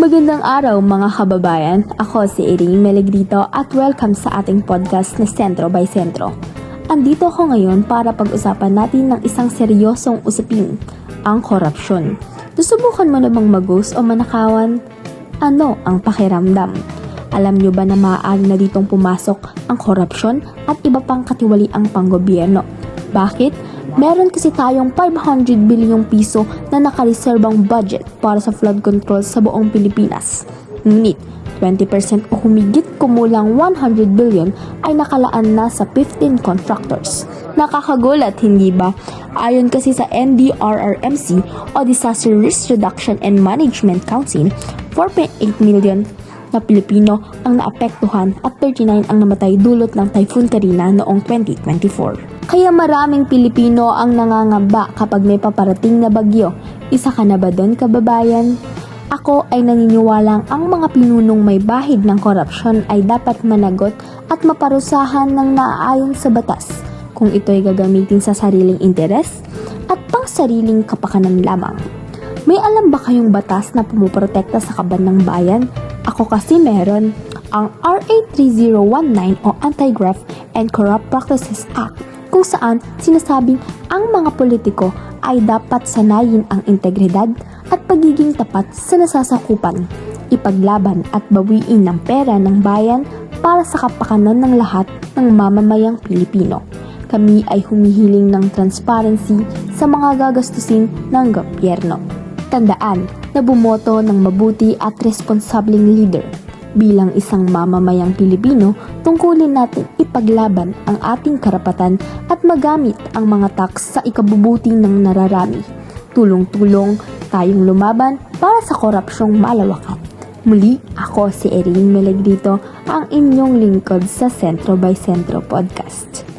Magandang araw mga kababayan, ako si Irene Melegrito at welcome sa ating podcast na Sentro by Sentro. Andito ako ngayon para pag-usapan natin ng isang seryosong usapin, ang korupsyon. Susubukan mo na bang mag-ghost o manakawan? Ano ang pakiramdam? Alam nyo ba na maaari na ditong pumasok ang korupsyon at iba pang katiwaliang panggobyerno? Bakit? Meron kasi tayong 500 bilyong piso na nakareserbang budget para sa flood control sa buong Pilipinas. Ngunit, 20% o humigit kumulang 100 billion ay nakalaan na sa 15 contractors. Nakakagulat, hindi ba? Ayon kasi sa NDRRMC o Disaster Risk Reduction and Management Council, 4.8 million na Pilipino ang naapektuhan at 39 ang namatay dulot ng Typhoon Karina noong 2024. Kaya maraming Pilipino ang nangangamba kapag may paparating na bagyo. Isa ka na ba doon, kababayan? Ako ay naniniwalang ang mga pinunong may bahid ng korupsyon ay dapat managot at maparusahan ng naaayon sa batas kung ito ay gagamitin sa sariling interes at pang sariling kapakanan lamang. May alam ba kayong batas na pumuprotekta sa kaban ng bayan? Ako kasi meron. Ang RA 3019 o Anti-Graft and Corrupt Practices Act, kung saan sinasabing ang mga politiko ay dapat sanayin ang integridad at pagiging tapat sa nasasakupan, ipaglaban at bawiin ng pera ng bayan para sa kapakanan ng lahat ng mamamayang Pilipino. Kami ay humihiling ng transparency sa mga gagastusin ng gobyerno. Tandaan na bumoto ng mabuti at responsableng leader. Bilang isang mamamayang Pilipino, tungkulin natin ipaglaban ang ating karapatan at magamit ang mga tax sa ikabubuti ng nararami. Tulong-tulong tayong lumaban para sa korupsyong malawakan. Muli, ako si Irene Melegrito, ang inyong lingkod sa Sentro by Sentro Podcast.